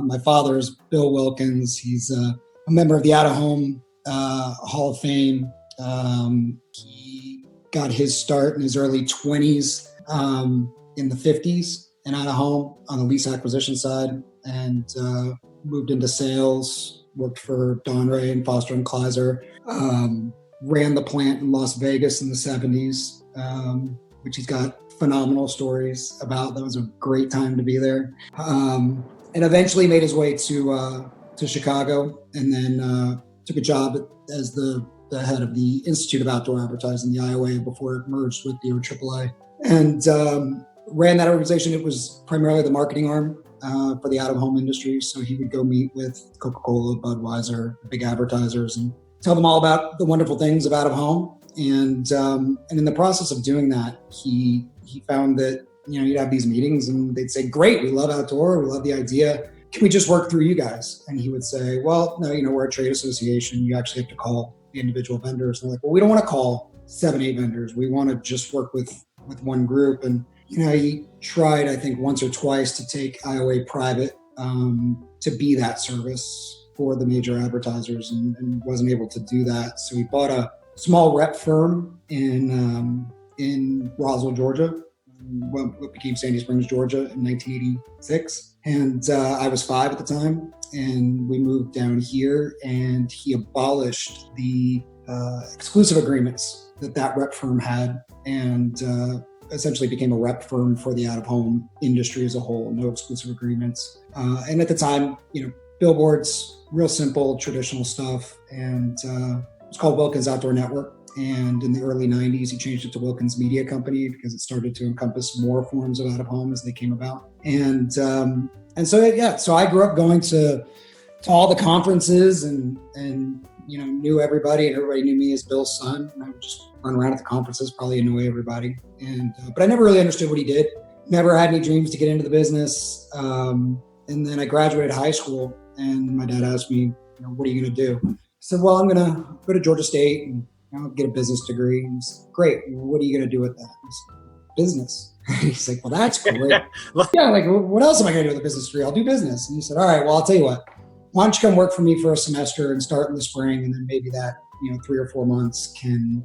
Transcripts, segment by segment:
My father is Bill Wilkins. He's a member of the Out of Home Hall of Fame. He got his start in his early 20s in the 50s in Out of Home on the lease acquisition side, and moved into sales, worked for Don Ray and Foster and Kleiser, ran the plant in Las Vegas in the 70s, which he's got phenomenal stories about. That was a great time to be there. And eventually made his way to Chicago, and then took a job as the head of the Institute of Outdoor Advertising, the IOA, before it merged with the OAAA, and ran that organization. It was primarily the marketing arm for the out-of-home industry. So he would go meet with Coca-Cola, Budweiser, big advertisers, and tell them all about the wonderful things of out-of-home. And in the process of doing that, he found that, you'd have these meetings and they'd say, great, we love outdoor, we love the idea. Can we just work through you guys? And he would say, well, no, we're a trade association. You actually have to call the individual vendors. And they're like, well, we don't want to call 7-8 vendors. We want to just work with one group. And, he tried, I think, once or twice to take IOA private to be that service for the major advertisers, and wasn't able to do that. So he bought a small rep firm in Roswell, Georgia, what became Sandy Springs, Georgia, in 1986. And I was 5 at the time, and we moved down here, and he abolished the exclusive agreements that rep firm had, and essentially became a rep firm for the out-of-home industry as a whole, no exclusive agreements. And at the time, billboards, real simple, traditional stuff, and it was called Wilkins Outdoor Network. And in the early 90s, he changed it to Wilkins Media Company because it started to encompass more forms of out-of-home as they came about. And so I grew up going to all the conferences and knew everybody, and everybody knew me as Bill's son. And I would just run around at the conferences, probably annoy everybody. And but I never really understood what he did. Never had any dreams to get into the business. And then I graduated high school, and my dad asked me, what are you going to do? I said, well, I'm going to go to Georgia State and get a business degree. And he said, great. What are you going to do with that? I said, business. He's like, well, that's great. Yeah, like, what else am I going to do with a business degree? I'll do business. And he said, all right, well, I'll tell you what. Why don't you come work for me for a semester and start in the spring, and then maybe that 3 or 4 months can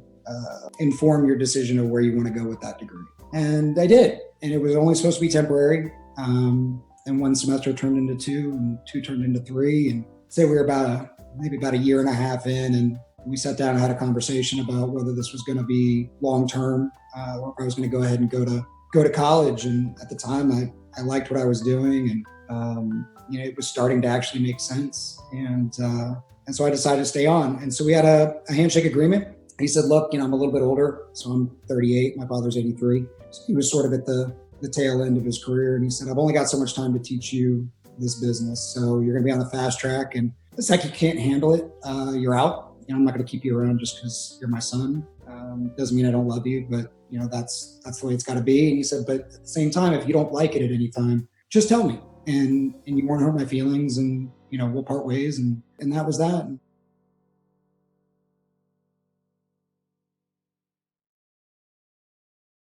inform your decision of where you want to go with that degree. And I did, and it was only supposed to be temporary. And one semester turned into 2, and 2 turned into 3, and say we were maybe about a year and a half in, and we sat down and had a conversation about whether this was going to be long term, or if I was going to go ahead and go to college. And at the time, I liked what I was doing, and it was starting to actually make sense. And so I decided to stay on. And so we had a handshake agreement. He said, look, I'm a little bit older, so I'm 38. My father's 83. So he was sort of at the tail end of his career. And he said, I've only got so much time to teach you this business. So you're going to be on the fast track. And the second you can't handle it, you're out. I'm not going to keep you around just because you're my son. Doesn't mean I don't love you, but that's the way it's got to be. And he said, but at the same time, if you don't like it at any time, just tell me. And you won't hurt my feelings, and we'll part ways. And that was that.